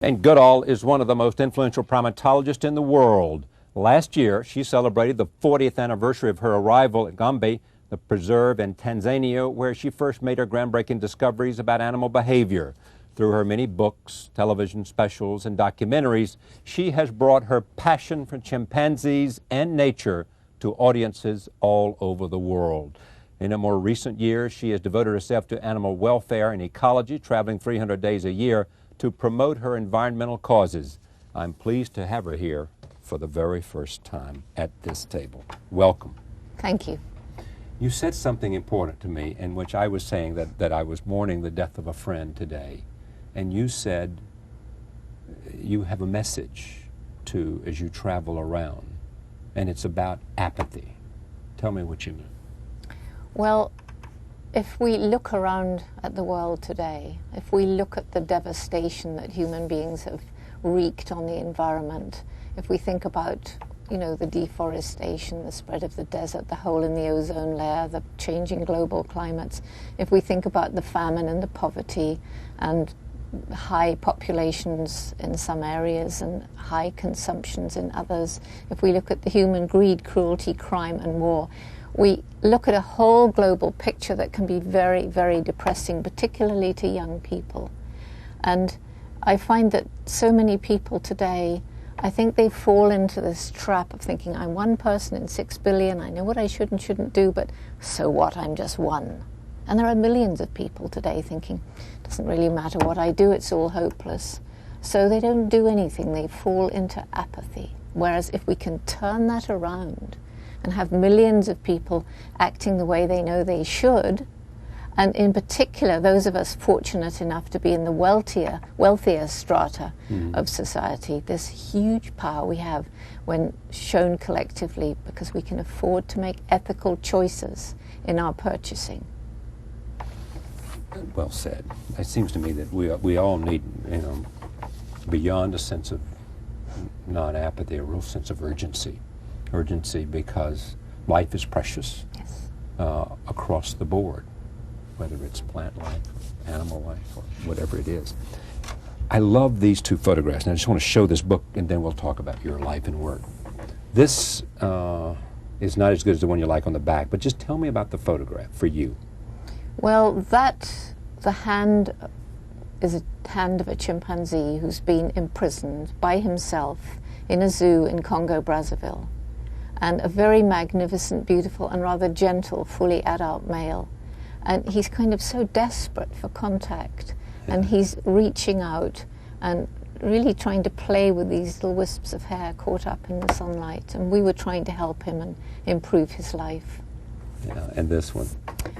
And Goodall is one of the most influential primatologists in the world. Last year, she celebrated the 40th anniversary of her arrival at Gombe, the preserve in Tanzania, where she first made her groundbreaking discoveries about animal behavior. Through her many books, television specials, and documentaries, she has brought her passion for chimpanzees and nature to audiences all over the world. In a more recent years, she has devoted herself to animal welfare and ecology, traveling 300 days a year to promote her environmental causes. I'm pleased to have her here for the very first time at this table. Welcome. Thank you. You said something important to me, in which I was saying that I was mourning the death of a friend today. And you said you have a message as you travel around, and it's about apathy. Tell me what you mean. Well, if we look around at the world today, if we look at the devastation that human beings have wreaked on the environment, if we think about, the deforestation, the spread of the desert, the hole in the ozone layer, the changing global climates, if we think about the famine and the poverty and high populations in some areas and high consumptions in others, if we look at the human greed, cruelty, crime and war, we look at a whole global picture that can be very, very depressing, particularly to young people. And I find that so many people today, I think they fall into this trap of thinking, I'm one person in 6 billion, I know what I should and shouldn't do, but so what, I'm just one. And there are millions of people today thinking, it doesn't really matter what I do, it's all hopeless. So they don't do anything, they fall into apathy. Whereas if we can turn that around and have millions of people acting the way they know they should, and in particular those of us fortunate enough to be in the wealthier strata of society, this huge power we have when shown collectively, because we can afford to make ethical choices in our purchasing. Well said. It seems to me that we all need, beyond a sense of not apathy, a real sense of urgency. Urgency because life is precious. Yes. Across the board, whether it's plant life, animal life, or whatever it is. I love these two photographs, and I just want to show this book, and then we'll talk about your life and work. This is not as good as the one you like on the back, but just tell me about the photograph for you. Well, the hand is a hand of a chimpanzee who's been imprisoned by himself in a zoo in Congo, Brazzaville. And a very magnificent, beautiful, and rather gentle, fully adult male. And he's kind of so desperate for contact. Yeah. And he's reaching out and really trying to play with these little wisps of hair caught up in the sunlight. And we were trying to help him and improve his life. Yeah, and this one?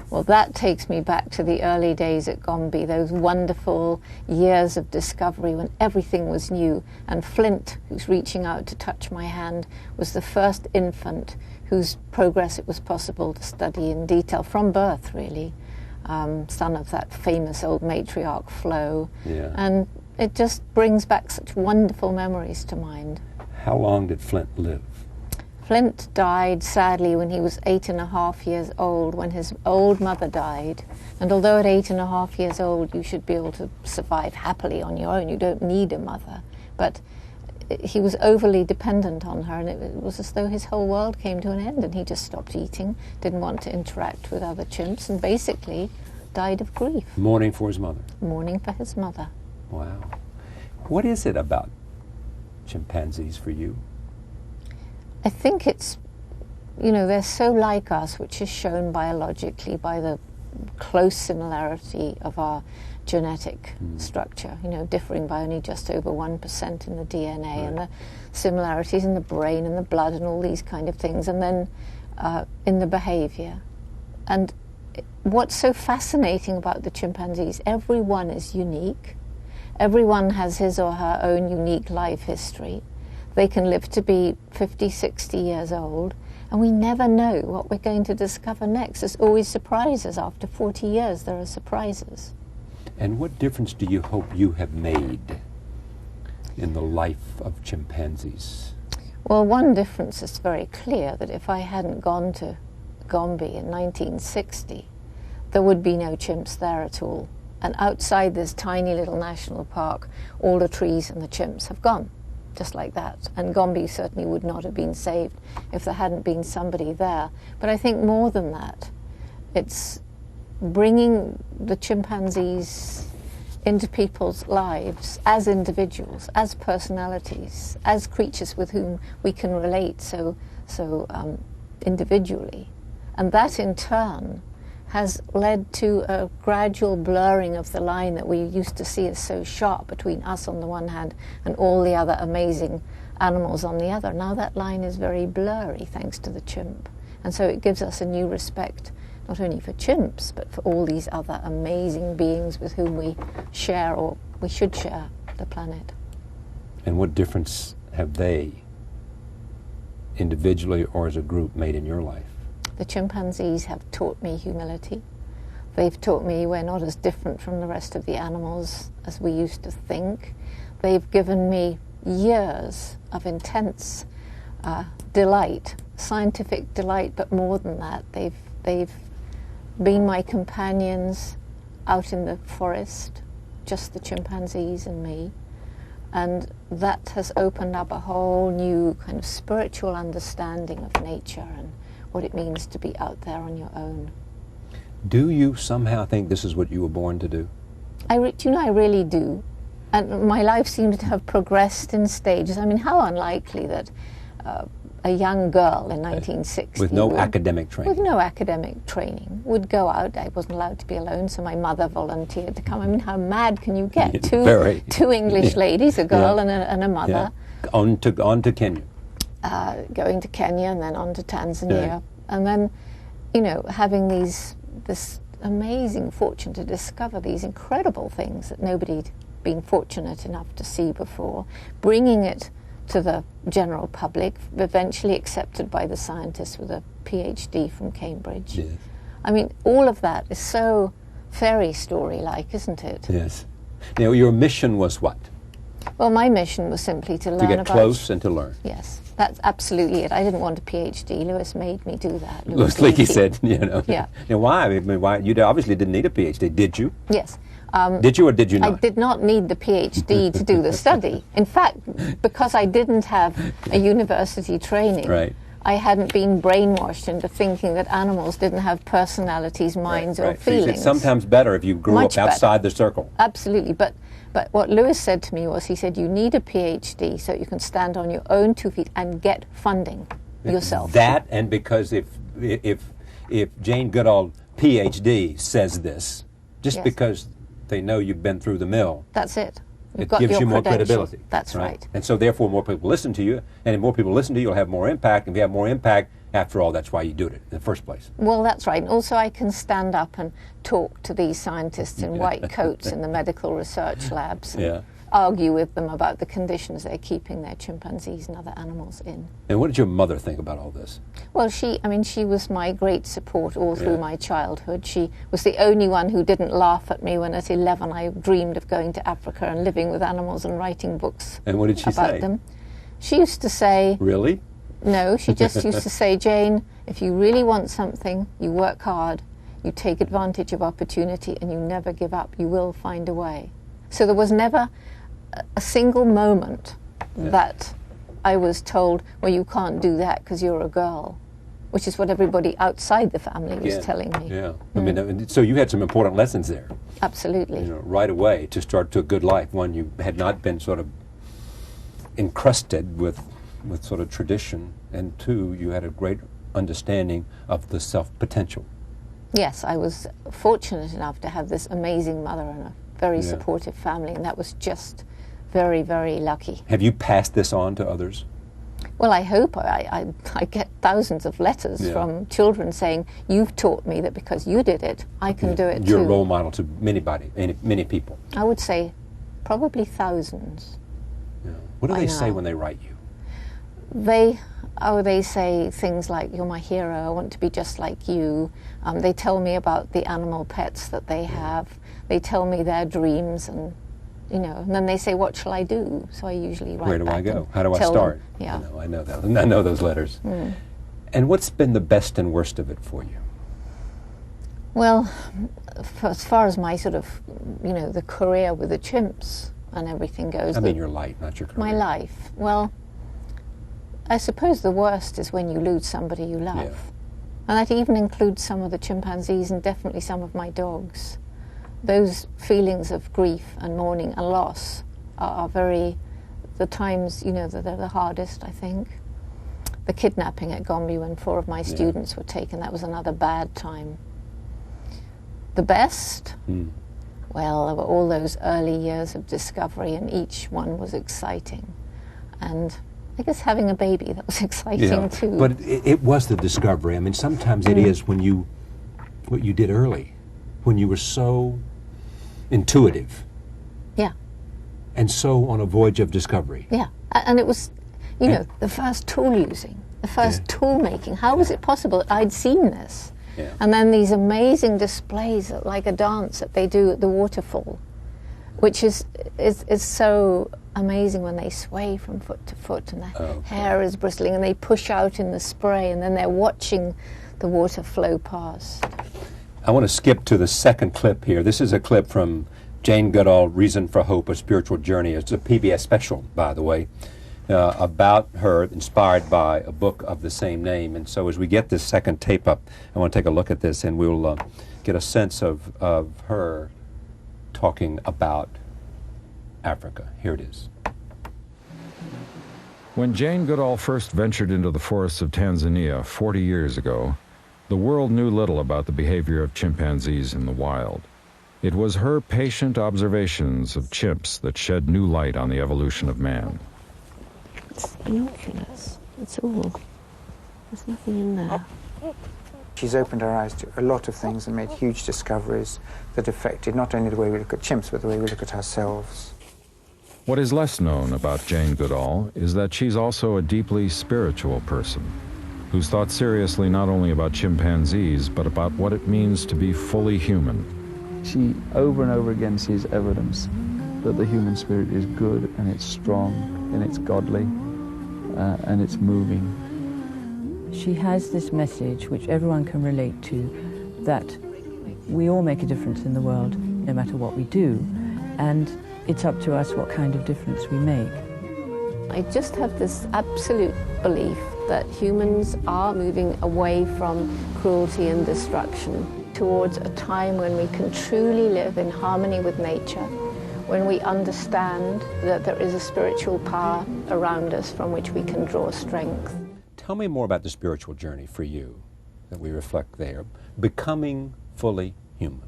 Well, that takes me back to the early days at Gombe, those wonderful years of discovery when everything was new. And Flint, who's reaching out to touch my hand, was the first infant whose progress it was possible to study in detail, from birth, really. Son of that famous old matriarch, Flo. Yeah. And it just brings back such wonderful memories to mind. How long did Flint live? Flint died, sadly, when he was 8.5 years old, when his old mother died. And although at 8.5 years old you should be able to survive happily on your own, you don't need a mother. But he was overly dependent on her, and it was as though his whole world came to an end, and he just stopped eating, didn't want to interact with other chimps, and basically died of grief. Mourning for his mother? Mourning for his mother. Wow. What is it about chimpanzees for you? I think it's, they're so like us, which is shown biologically by the close similarity of our genetic structure, differing by only just over 1% in the DNA, right. And the similarities in the brain and the blood and all these kind of things, and then in the behavior. And what's so fascinating about the chimpanzees, everyone is unique. Everyone has his or her own unique life history. They can live to be 50, 60 years old, and we never know what we're going to discover next. There's always surprises. After 40 years, there are surprises. And what difference do you hope you have made in the life of chimpanzees? Well, one difference is very clear, that if I hadn't gone to Gombe in 1960, there would be no chimps there at all. And outside this tiny little national park, all the trees and the chimps have gone, just like that. And Gombe certainly would not have been saved if there hadn't been somebody there. But I think more than that, it's bringing the chimpanzees into people's lives as individuals, as personalities, as creatures with whom we can relate so individually. And that in turn has led to a gradual blurring of the line that we used to see as so sharp between us on the one hand and all the other amazing animals on the other. Now that line is very blurry thanks to the chimp. And so it gives us a new respect, not only for chimps, but for all these other amazing beings with whom we share, or we should share, the planet. And what difference have they, individually or as a group, made in your life? The chimpanzees have taught me humility. They've taught me we're not as different from the rest of the animals as we used to think. They've given me years of intense delight, scientific delight, but more than that, they've been my companions out in the forest, just the chimpanzees and me. And that has opened up a whole new kind of spiritual understanding of nature and what it means to be out there on your own. Do you somehow think this is what you were born to do? I really do. And my life seems to have progressed in stages. I mean, how unlikely that a young girl in 1960 with no academic training would go out. I wasn't allowed to be alone, so my mother volunteered to come. I mean, how mad can you get? Two English ladies, a girl and a mother. Yeah. On to Kenya. Going to Kenya and then on to Tanzania. And then, you know, having this amazing fortune to discover these incredible things that nobody'd been fortunate enough to see before, bringing it to the general public, eventually accepted by the scientists with a PhD from Cambridge. Yes. I mean, all of that is so fairy story-like, isn't it? Yes. Now, your mission was what? Well, my mission was simply to learn about... To get close and to learn. Yes, that's absolutely it. I didn't want a PhD. Lewis made me do that. Lewis Leakey said, you know. Yeah. Now, why? I mean, why? You obviously didn't need a PhD, did you? Yes. Did you or did you not? I did not need the PhD to do the study. In fact, because I didn't have a university training, right. I hadn't been brainwashed into thinking that animals didn't have personalities, minds, or feelings. So it's sometimes better if you grew up outside the circle. Absolutely. But what Lewis said to me was, he said, you need a PhD so you can stand on your own 2 feet and get funding yourself. That, and because if Jane Goodall, PhD, says this, just because they know you've been through the mill. That's it. It gives you more credibility. That's right. And so therefore more people listen to you, and if more people listen to you, you'll have more impact. And if you have more impact, after all, that's why you do it in the first place. Well, that's right. And also I can stand up and talk to these scientists in white coats in the medical research labs and argue with them about the conditions they're keeping their chimpanzees and other animals in. And what did your mother think about all this? Well, she was my great support all through my childhood. She was the only one who didn't laugh at me when at 11 I dreamed of going to Africa and living with animals and writing books and what did she about say? them. She used to say... Really? No, she just used to say, Jane, if you really want something, you work hard, you take advantage of opportunity, and you never give up. You will find a way. So there was never a single moment that I was told, well, you can't do that because you're a girl, which is what everybody outside the family was telling me. Yeah. I mean, so you had some important lessons there. Absolutely. You know, right away to start to a good life. One, you had not been sort of encrusted with sort of tradition, and two, you had a great understanding of the self-potential. Yes, I was fortunate enough to have this amazing mother and a very supportive family, and that was just very, very lucky. Have you passed this on to others? Well, I hope. I get thousands of letters from children saying, you've taught me that because you did it, I can do it too. You're a role model to many people. I would say probably thousands. Yeah. What do they say when they write you? They say things like, you're my hero, I want to be just like you. They tell me about the animal pets that they have. They tell me their dreams, and then they say, what shall I do? So I usually write Where do back I go? and How do I tell start? them. Yeah. I know that. I know those letters. And what's been the best and worst of it for you? Well, as far as my sort of, the career with the chimps and everything goes. I mean your life, not your career. My life. Well, I suppose the worst is when you lose somebody you love. Yeah. And that even includes some of the chimpanzees and definitely some of my dogs. Those feelings of grief and mourning and loss are the times, that they're the hardest, I think. The kidnapping at Gombe when 4 of my students were taken, that was another bad time. The best? Well, there were all those early years of discovery, and each one was exciting. And I guess having a baby, that was exciting too. But it was the discovery. I mean, sometimes it is what you did early, when you were so intuitive. Yeah. And so on a voyage of discovery. Yeah. And it was, the first tool using, the first tool making. How was it possible that I'd seen this? Yeah. And then these amazing displays, like a dance that they do at the waterfall, which is so amazing when they sway from foot to foot and their hair is bristling and they push out in the spray and then they're watching the water flow past. I want to skip to the second clip here. This is a clip from Jane Goodall, Reason for Hope, A Spiritual Journey. It's a PBS special, by the way, about her, inspired by a book of the same name. And so as we get this second tape up, I want to take a look at this and we'll get a sense of her talking about Africa. Here it is. When Jane Goodall first ventured into the forests of Tanzania 40 years ago, the world knew little about the behavior of chimpanzees in the wild. It was her patient observations of chimps that shed new light on the evolution of man. It's innocuous. It's all. There's nothing in there. She's opened her eyes to a lot of things and made huge discoveries that affected not only the way we look at chimps, but the way we look at ourselves. What is less known about Jane Goodall is that she's also a deeply spiritual person who's thought seriously not only about chimpanzees, but about what it means to be fully human. She over and over again sees evidence that the human spirit is good and it's strong and it's godly and it's moving. She has this message which everyone can relate to, that we all make a difference in the world no matter what we do, and it's up to us what kind of difference we make. I just have this absolute belief that humans are moving away from cruelty and destruction towards a time when we can truly live in harmony with nature, when we understand that there is a spiritual power around us from which we can draw strength. Tell me more about the spiritual journey for you that we reflect there, becoming fully human.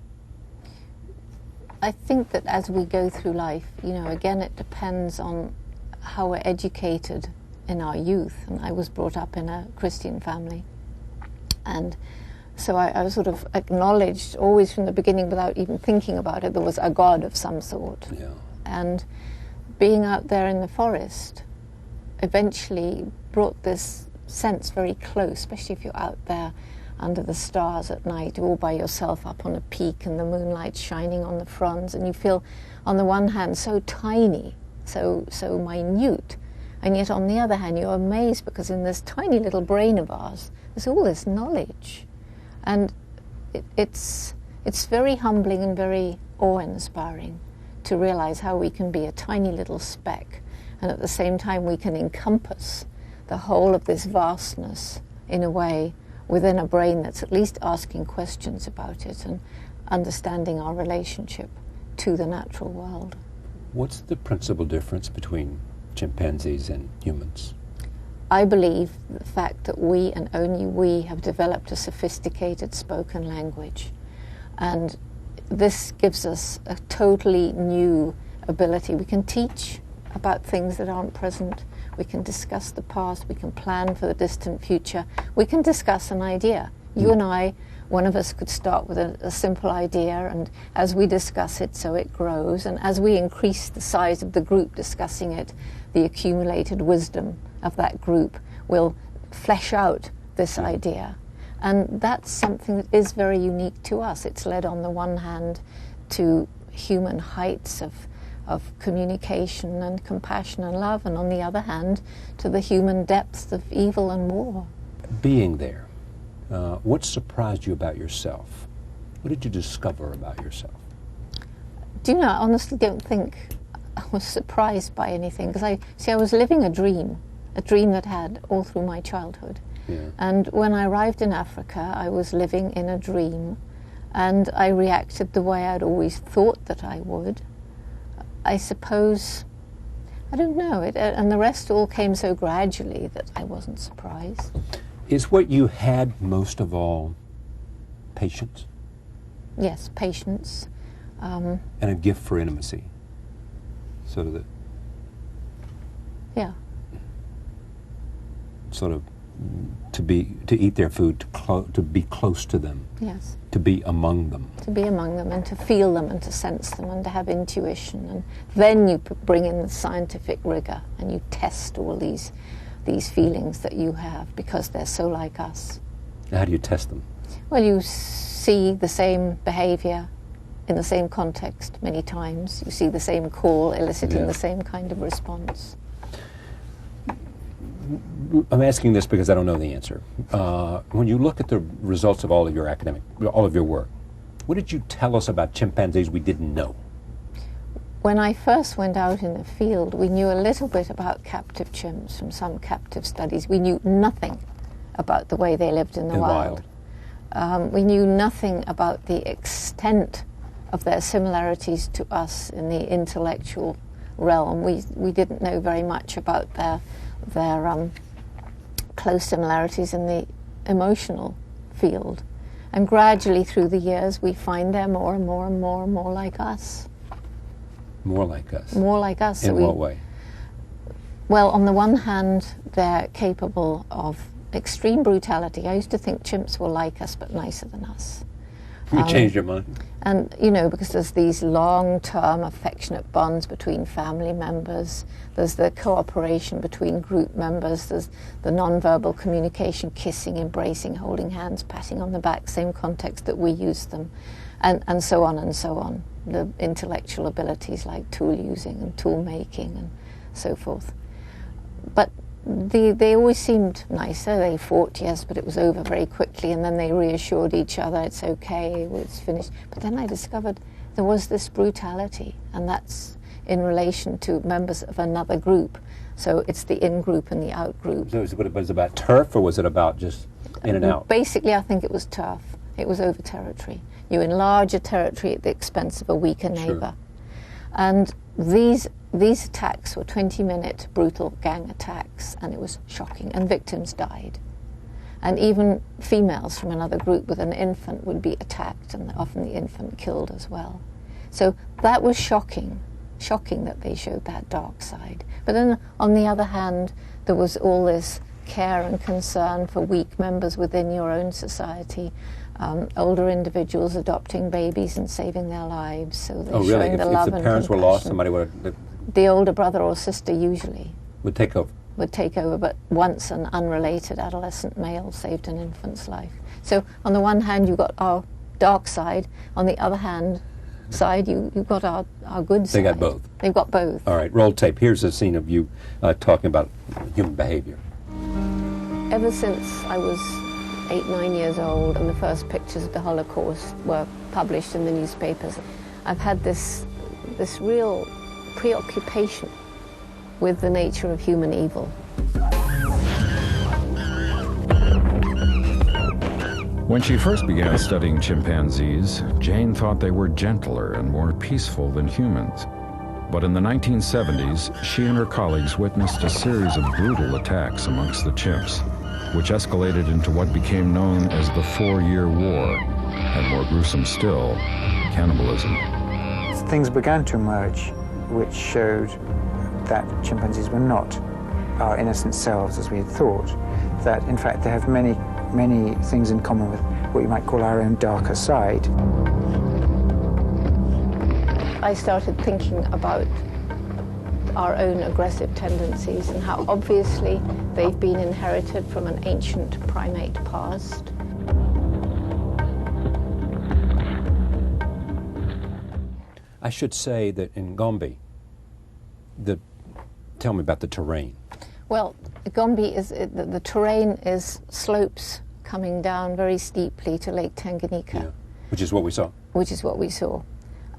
I think that as we go through life, again, it depends on how we're educated in our youth. And I was brought up in a Christian family. And so I was sort of acknowledged always from the beginning without even thinking about it, there was a God of some sort. Yeah. And being out there in the forest eventually brought this sense very close, especially if you're out there under the stars at night, all by yourself up on a peak and the moonlight shining on the fronds, and you feel on the one hand so tiny, so minute, and yet on the other hand you're amazed because in this tiny little brain of ours there's all this knowledge, and it's very humbling and very awe-inspiring to realize how we can be a tiny little speck and at the same time we can encompass the whole of this vastness in a way within a brain that's at least asking questions about it and understanding our relationship to the natural world. What's the principal difference between chimpanzees and humans? I believe the fact that we and only we have developed a sophisticated spoken language, and this gives us a totally new ability. We can teach about things that aren't present. We can discuss the past. We can plan for the distant future. We can discuss an idea. You and I, one of us could start with a simple idea, and as we discuss it, so it grows. And as we increase the size of the group discussing it, the accumulated wisdom of that group will flesh out this idea. And that's something that is very unique to us. It's led on the one hand to human heights of communication and compassion and love, and on the other hand to the human depths of evil and war. Being there, what surprised you about yourself What did you discover about yourself? Do you know, I honestly don't think I was surprised by anything, because I was living a dream that had all through my childhood. Yeah. And when I arrived in Africa, I was living in a dream, and I reacted the way I'd always thought that I would. I suppose, I don't know, and the rest all came so gradually that I wasn't surprised. Is what you had most of all patience? Yes, patience. And a gift for intimacy? So that... Yeah. Sort of to eat their food, to be close to them. Yes. To be among them. To be among them and to feel them and to sense them and to have intuition. And then you bring in the scientific rigor and you test all these feelings that you have, because they're so like us. How do you test them? Well, you see the same behavior in the same context many times. You see the same call eliciting the same kind of response. I'm asking this because I don't know the answer. When you look at the results of all of your work, what did you tell us about chimpanzees we didn't know? When I first went out in the field, we knew a little bit about captive chimps from some captive studies. We knew nothing about the way they lived in the wild. We knew nothing about the extent of their similarities to us in the intellectual realm. We didn't know very much about their close similarities in the emotional field. And gradually through the years, we find they're more and more and more and more like us. More like us? More like us. In what way? Well, on the one hand, they're capable of extreme brutality. I used to think chimps were like us, but nicer than us. You changed your mind? And, you know, because there's these long-term affectionate bonds between family members, there's the cooperation between group members, there's the non-verbal communication, kissing, embracing, holding hands, patting on the back, same context that we use them, and so on and so on. The intellectual abilities like tool using and tool making and so forth. But they always seemed nicer. They fought, yes, but it was over very quickly, and then they reassured each other, it's okay, it's finished. But then I discovered there was this brutality, and that's in relation to members of another group. So it's the in-group and the out-group. So was it about turf, or was it about just in and out? Basically, I think it was turf. It was over territory. You enlarge a territory at the expense of a weaker neighbor. Sure. And these attacks were 20-minute brutal gang attacks, and it was shocking, and victims died. And even females from another group with an infant would be attacked, and often the infant killed as well. So that was shocking that they showed that dark side. But then on the other hand, there was all this care and concern for weak members within your own society, older individuals adopting babies and saving their lives. So they're showing the love and compassion. If the parents were lost, somebody would... The older brother or sister usually would take over. But once an unrelated adolescent male saved an infant's life. So on the one hand, you've got our dark side. On the other hand side, you've got our good side. They got both. They've got both. All right, roll tape. Here's a scene of you talking about human behavior. Ever since I was 8, 9 years old and the first pictures of the Holocaust were published in the newspapers, I've had this real preoccupation with the nature of human evil. When she first began studying chimpanzees, Jane thought they were gentler and more peaceful than humans. But in the 1970s, she and her colleagues witnessed a series of brutal attacks amongst the chimps, which escalated into what became known as the 4-Year War, and more gruesome still, cannibalism. Things began to emerge which showed that chimpanzees were not our innocent selves as we had thought, that in fact they have many things in common with what you might call our own darker side. I started thinking about our own aggressive tendencies and how obviously they've been inherited from an ancient primate past. I should say that in Gombe, tell me about the terrain. Well, Gombe is, the terrain is slopes coming down very steeply to Lake Tanganyika. Yeah. Which is what we saw. Which is what we saw.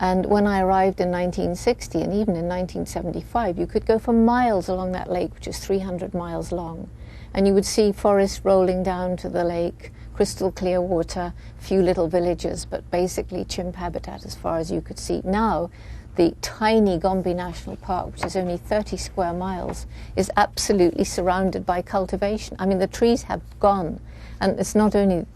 And when I arrived in 1960, and even in 1975, you could go for miles along that lake, which is 300 miles long, and you would see forests rolling down to the lake, crystal clear water, few little villages, but basically chimp habitat as far as you could see. Now, the tiny Gombe National Park, which is only 30 square miles, is absolutely surrounded by cultivation. I mean, the trees have gone. And it's not only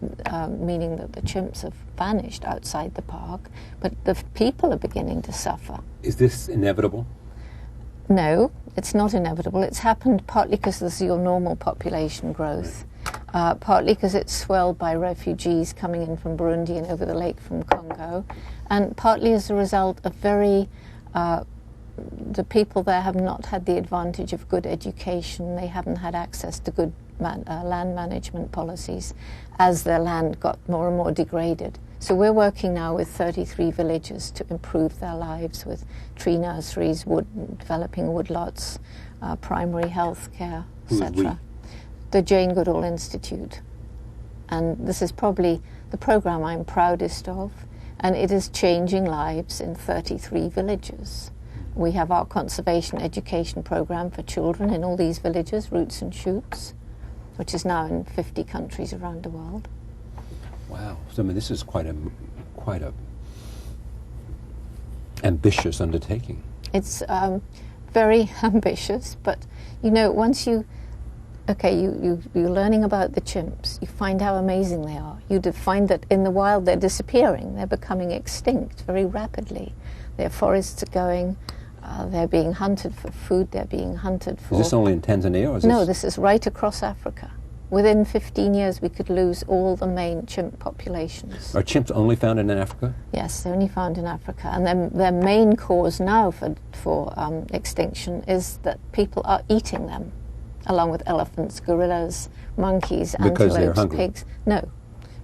meaning that the chimps have vanished outside the park, but the people are beginning to suffer. Is this inevitable? No, it's not inevitable. It's happened partly because there's your normal population growth, partly because it's swelled by refugees coming in from Burundi and over the lake from Congo, and partly as a result of the people there have not had the advantage of good education. They haven't had access to good land management policies as their land got more and more degraded. So we're working now with 33 villages to improve their lives with tree nurseries, developing woodlots, primary health care, etc. The Jane Goodall Institute. And this is probably the program I'm proudest of, and it is changing lives in 33 villages. We have our conservation education program for children in all these villages, Roots and Shoots, which is now in 50 countries around the world. Wow. So, I mean, this is quite a ambitious undertaking. It's very ambitious, but, you know, once you're learning about the chimps, you find how amazing they are. You find that in the wild they're disappearing. They're becoming extinct very rapidly. Their forests are going. They're being hunted for food. They're being hunted for... Is this only in Tanzania? Or is No, this is right across Africa. Within 15 years, we could lose all the main chimp populations. Are chimps only found in Africa? Yes, they're only found in Africa. And their main cause now for extinction is that people are eating them, along with elephants, gorillas, monkeys, antelopes, pigs. No,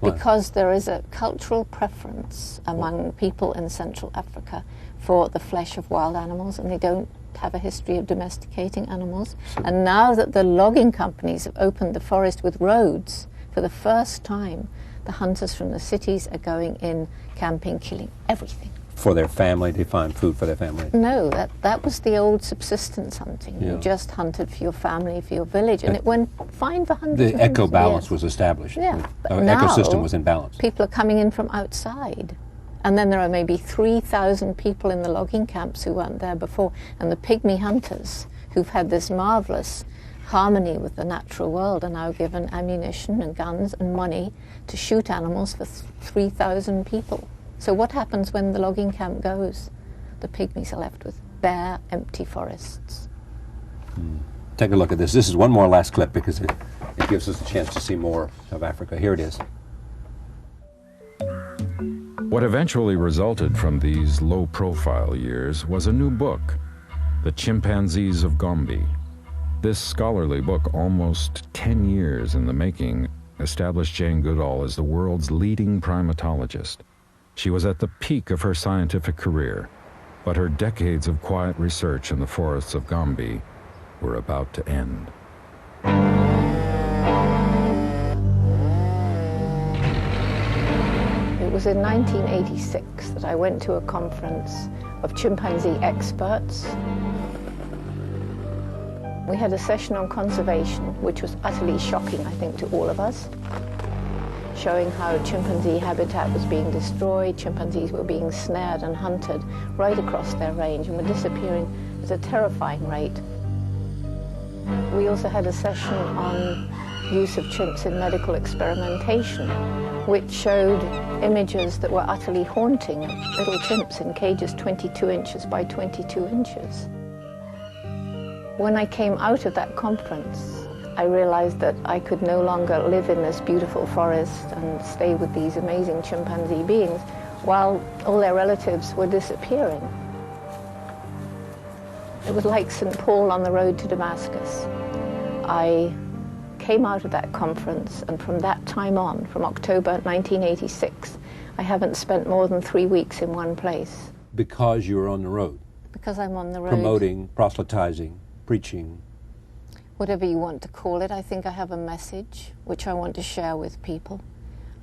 Why? Because there is a cultural preference among people in Central Africa for the flesh of wild animals, and they don't have a history of domesticating animals. And now that the logging companies have opened the forest with roads, for the first time, the hunters from the cities are going in, camping, killing everything. For their family, they find food for their family? No, that was the old subsistence hunting. Yeah. You just hunted for your family, for your village, and it went fine for hundreds The and hundreds of eco-balance years. was established. Yeah. Our Now, ecosystem was in balance. People are coming in from outside. And then there are maybe 3,000 people in the logging camps who weren't there before. And the pygmy hunters, who've had this marvelous harmony with the natural world, are now given ammunition and guns and money to shoot animals for 3,000 people. So what happens when the logging camp goes? The pygmies are left with bare, empty forests. Take a look at this. This is one more last clip because it gives us a chance to see more of Africa. Here it is. What eventually resulted from these low-profile years was a new book, The Chimpanzees of Gombe. This scholarly book, almost 10 years in the making, established Jane Goodall as the world's leading primatologist. She was at the peak of her scientific career, but her decades of quiet research in the forests of Gombe were about to end. It was in 1986 that I went to a conference of chimpanzee experts. We had a session on conservation, which was utterly shocking, I think, to all of us, showing how chimpanzee habitat was being destroyed, chimpanzees were being snared and hunted right across their range and were disappearing at a terrifying rate. We also had a session on use of chimps in medical experimentation, which showed images that were utterly haunting, little chimps in cages 22 inches by 22 inches. When I came out of that conference, I realized that I could no longer live in this beautiful forest and stay with these amazing chimpanzee beings while all their relatives were disappearing. It was like St. Paul on the road to Damascus. I came out of that conference, and from that time on, from October 1986, I haven't spent more than 3 weeks in one place. Because you were on the road? Because I'm on the road. Promoting, proselytizing, preaching. Whatever you want to call it, I think I have a message which I want to share with people.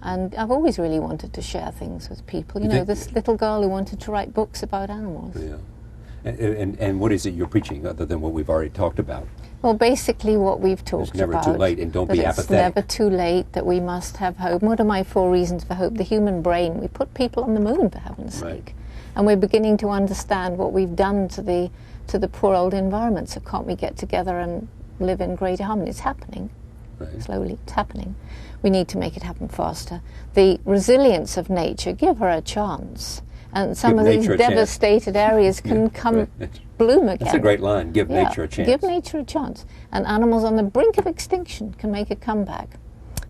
And I've always really wanted to share things with people. You know, this little girl who wanted to write books about animals. Yeah. And what is it you're preaching other than what we've already talked about? Well, basically what we've talked about. It's never too late, and don't be apathetic. It's never too late, that we must have hope. What are my 4 reasons for hope? The human brain. We put people on the moon, for heaven's sake. And we're beginning to understand what we've done to the poor old environment. So can't we get together and live in greater harmony? It's happening. Slowly, it's happening. We need to make it happen faster. The resilience of nature, give her a chance. And some of these devastated areas can come bloom again. That's a great line, give nature a chance. Give nature a chance. And animals on the brink of extinction can make a comeback.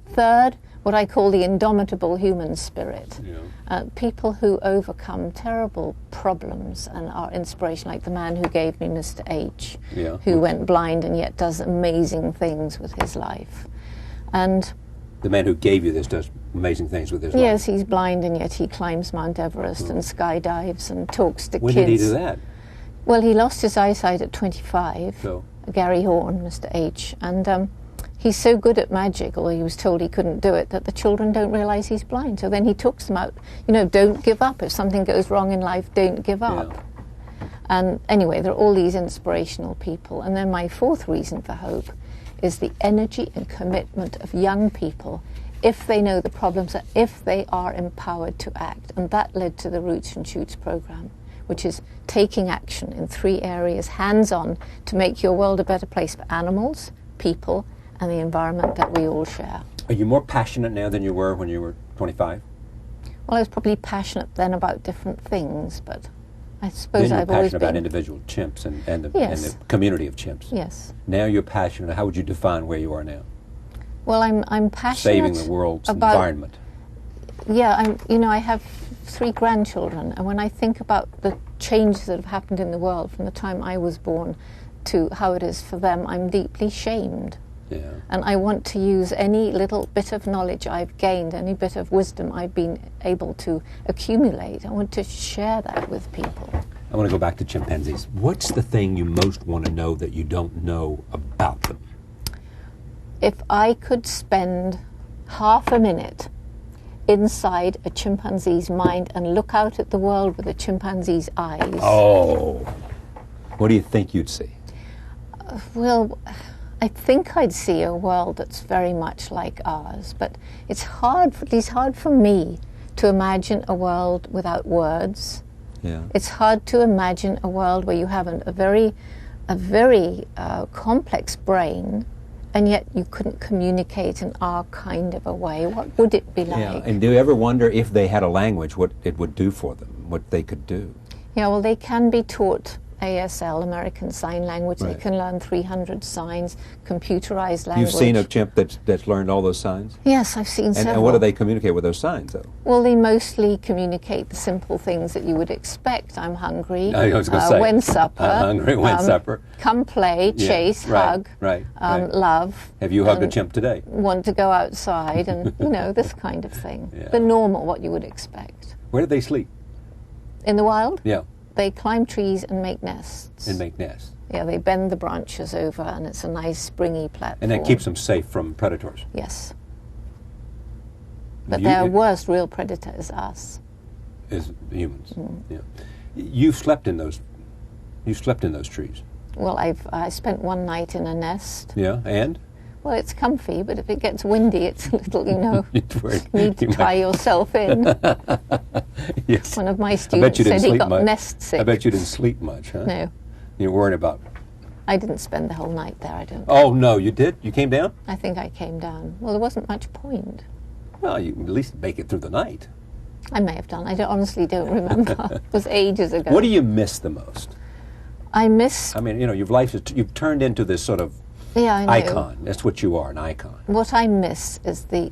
Third, what I call the indomitable human spirit. People who overcome terrible problems and are inspiration, like the man who gave me Mr. H, who went blind and yet does amazing things with his life. And the man who gave you this does amazing things with his life. Yes, he's blind and yet he climbs Mount Everest and skydives and talks to kids. When did he do that? Well, he lost his eyesight at 25. So? Gary Horn, Mr. H. And he's so good at magic, although he was told he couldn't do it, that the children don't realize he's blind. So then he talks them out, you know, don't give up. If something goes wrong in life, don't give up. And anyway, there are all these inspirational people. And then my 4th reason for hope is the energy and commitment of young people, if they know the problems, and if they are empowered to act. And that led to the Roots and Shoots program, which is taking action in 3 areas, hands-on, to make your world a better place for animals, people, and the environment that we all share. Are you more passionate now than you were when you were 25? Well, I was probably passionate then about different things, but I suppose then I've always been. Then you're passionate about individual chimps and the community of chimps. Yes. Now you're passionate. How would you define where you are now? Well, I'm passionate saving the world's environment. Yeah, I have 3 grandchildren, and when I think about the changes that have happened in the world from the time I was born to how it is for them, I'm deeply shamed. Yeah. And I want to use any little bit of knowledge I've gained, any bit of wisdom I've been able to accumulate. I want to share that with people. I want to go back to chimpanzees. What's the thing you most want to know that you don't know about them? If I could spend half a minute inside a chimpanzee's mind and look out at the world with a chimpanzee's eyes. Oh, what do you think you'd see? Well, I think I'd see a world that's very much like ours, but it's hard, at least hard for me, to imagine a world without words. Yeah. It's hard to imagine a world where you have a very complex brain, and yet you couldn't communicate in our kind of a way. What would it be like? Yeah. And do you ever wonder if they had a language, what it would do for them, what they could do? Yeah, well, they can be taught ASL, American Sign Language. Right. They can learn 300 signs, computerized language. You've seen a chimp that's learned all those signs? Yes, I've seen several. And what do they communicate with those signs, though? Well, they mostly communicate the simple things that you would expect. I'm hungry. I was going to say. When supper. I'm hungry, when supper. Come play, chase, hug. Right. Love. Have you hugged a chimp today? Want to go outside and, this kind of thing. Yeah. The normal, what you would expect. Where do they sleep? In the wild? Yeah. They climb trees and make nests. Yeah, they bend the branches over, and it's a nice springy platform. And that keeps them safe from predators. Yes. But their worst real predator is us. Is humans. Yeah. You've slept in those. You slept in those trees. Well, I spent one night in a nest. Yeah, and? Well, it's comfy, but if it gets windy, it's a little, you need to tie yourself in. Yes. One of my students said he got nest sick. I bet you didn't sleep much, huh? No. You were worried about? I didn't spend the whole night there, I don't think. Oh, no, you did? You came down? I think I came down. Well, there wasn't much point. Well, you at least make it through the night. I may have done. I honestly don't remember. It was ages ago. What do you miss the most? I miss... I mean, you've turned into this sort of icon. That's what you are, an icon. What I miss is the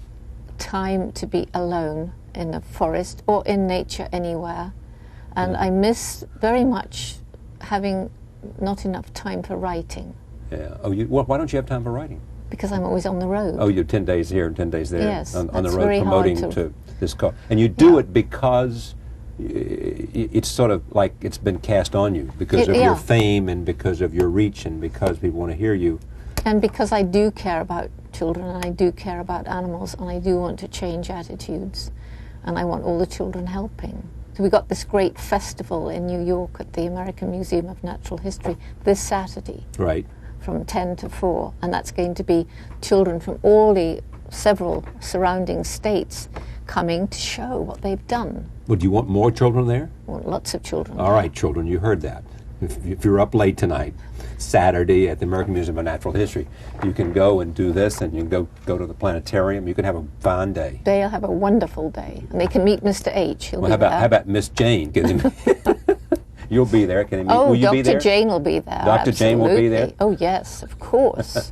time to be alone in a forest or in nature anywhere. And I miss very much having not enough time for writing. Yeah. Oh, why don't you have time for writing? Because I'm always on the road. Oh, you're 10 days here and 10 days there. Yes, on the road promoting to this cause. And you do it because it's sort of like it's been cast on you because of your fame and because of your reach and because people want to hear you. And because I do care about children. children, and I do care about animals, and I do want to change attitudes, and I want all the children helping. So we got this great festival in New York at the American Museum of Natural History this Saturday. Right. From 10 to 4, and that's going to be children from all the several surrounding states coming to show what they've done. Would you want more children there? I want lots of children. All right, children, you heard that. If you're up late tonight, Saturday at the American Museum of Natural History, you can go and do this, and you can go to the planetarium. You can have a fine day. They'll have a wonderful day, and they can meet Mr. H. He'll Well, be there. how about Miss Jane? You'll be there. Can he meet? Oh, Will you be Dr. there? Jane will be there. Dr. Jane will be there? Absolutely. Oh, yes, of course.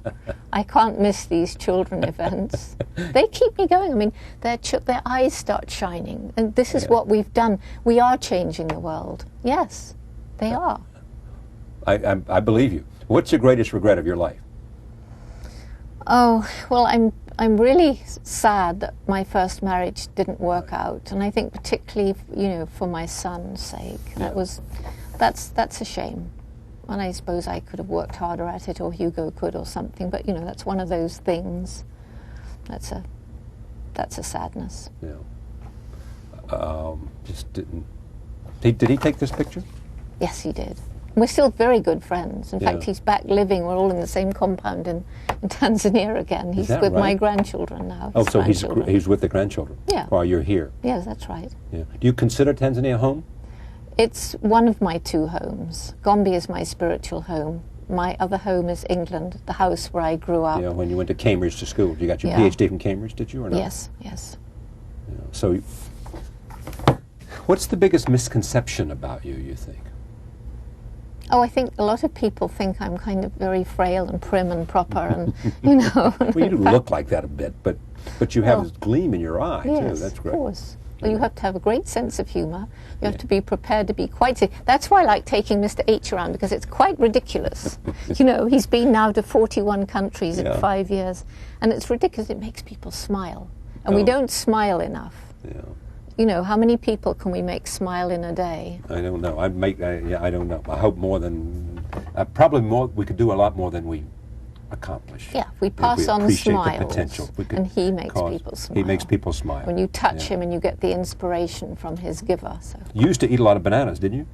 I can't miss these children events. They keep me going. I mean, their eyes start shining. And this is what we've done. We are changing the world. Yes, they are. I believe you. What's your greatest regret of your life? Oh, well, I'm really sad that my first marriage didn't work out, and I think particularly, for my son's sake. That's a shame. And I suppose I could have worked harder at it, or Hugo could, or something. But that's one of those things. That's a sadness. Yeah. Just didn't. Did he take this picture? Yes, he did. We're still very good friends. In fact, he's back living. We're all in the same compound in Tanzania again. He's with my grandchildren now. Oh, so he's with the grandchildren? Yeah. While you're here? Yes, that's right. Yeah. Do you consider Tanzania home? It's one of my two homes. Gombe is my spiritual home. My other home is England, the house where I grew up. Yeah, when you went to Cambridge to school. You got your PhD from Cambridge, did you, or not? Yes, yes. Yeah. So, what's the biggest misconception about you, you think? Oh, I think a lot of people think I'm kind of very frail and prim and proper, and Well, you do look like that a bit, but you have this gleam in your eye too. That's great. Of course. Well, you have to have a great sense of humour. You have to be prepared to be quite. That's why I like taking Mr. H around, because it's quite ridiculous. He's been now to 41 countries in 5 years, and it's ridiculous. It makes people smile, and we don't smile enough. Yeah. How many people can we make smile in a day? I don't know. I don't know. I hope more than, probably more. We could do a lot more than we accomplish. Yeah, if we pass on appreciate smiles, the potential. and he makes people smile. He makes people smile. When you touch him and you get the inspiration from his giver. So. You used to eat a lot of bananas, didn't you?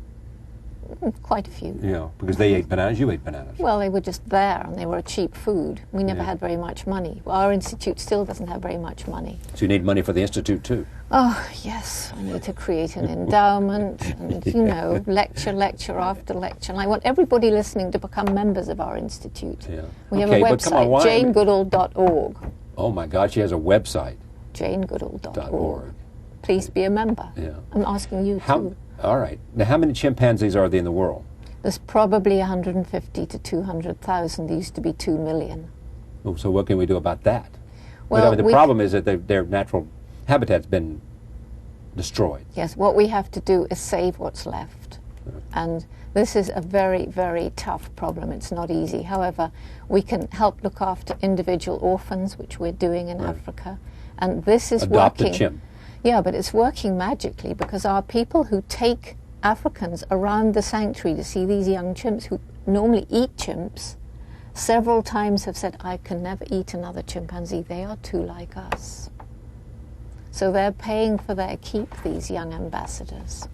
Quite a few. Yeah, because they ate bananas, you ate bananas. Well, they were just there, and they were a cheap food. We never had very much money. Well, our institute still doesn't have very much money. So you need money for the institute too? Oh, yes. I need to create an endowment and, lecture after lecture. And I want everybody listening to become members of our institute. Yeah. We have a website, janegoodall.org. Oh, my God, she has a website. janegoodall.org. Please be a member. Yeah. I'm asking you too. All right. Now, how many chimpanzees are there in the world? There's probably 150 to 200,000. There used to be 2 million. Oh, so what can we do about that? Well, the problem is that their natural habitat's been destroyed. Yes, what we have to do is save what's left. And this is a very, very tough problem. It's not easy. However, we can help look after individual orphans, which we're doing in Africa. And this is Adopt working. a chimp. Yeah, but it's working magically, because our people who take Africans around the sanctuary to see these young chimps who normally eat chimps several times have said, I can never eat another chimpanzee. They are too like us. So they're paying for their keep, these young ambassadors.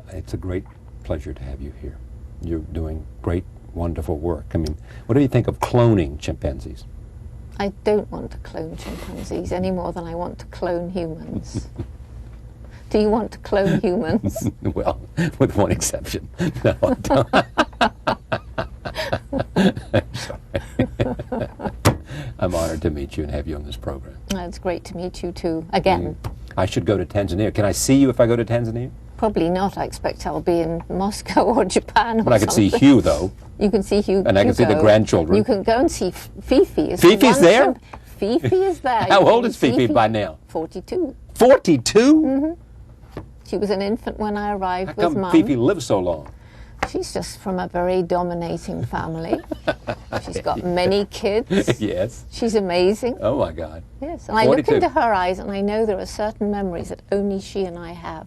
It's a great pleasure to have you here. You're doing great, wonderful work. I mean, what do you think of cloning chimpanzees? I don't want to clone chimpanzees any more than I want to clone humans. Do you want to clone humans? Well, with one exception. No, I don't. I'm sorry. I'm honored to meet you and have you on this program. It's great to meet you too, again. I should go to Tanzania. Can I see you if I go to Tanzania? Probably not. I expect I'll be in Moscow or Japan or But I could see Hugh, though. You can see Hugh. And I can see the grandchildren. You can go and see Fifi. Fifi's there? Fifi is there. How old is Fifi by now? 42. 42? Mm-hmm. She was an infant when I arrived with Mum. How come Fifi lived so long? She's just from a very dominating family. She's got many kids. Yes. She's amazing. Oh, my God. Yes. And I look into her eyes and I know there are certain memories that only she and I have,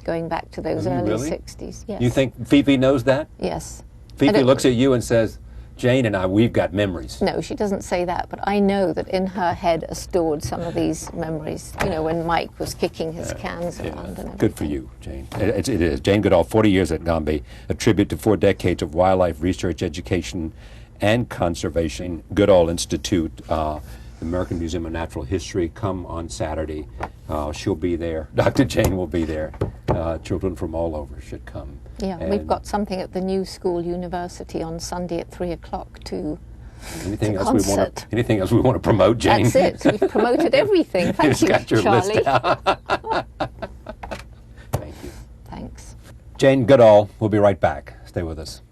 going back to those early 60s. Yes. You think Fifi knows that? Yes. Fifi looks at you and says, Jane and I, we've got memories. No, she doesn't say that, but I know that in her head are stored some of these memories, you know, when Mike was kicking his cans around and everything. Good for you, Jane. It is. Jane Goodall, 40 years at Gombe, a tribute to 4 decades of wildlife research, education, and conservation. Goodall Institute, the American Museum of Natural History. Come on Saturday. She'll be there. Dr. Jane will be there. Children from all over should come. Yeah, and we've got something at the New School University on Sunday at 3 o'clock too. Anything else we want to promote, Jane? That's it. We've promoted everything. Thank you, got your Charlie. list out. Thank you. Thanks. Jane Goodall. We'll be right back. Stay with us.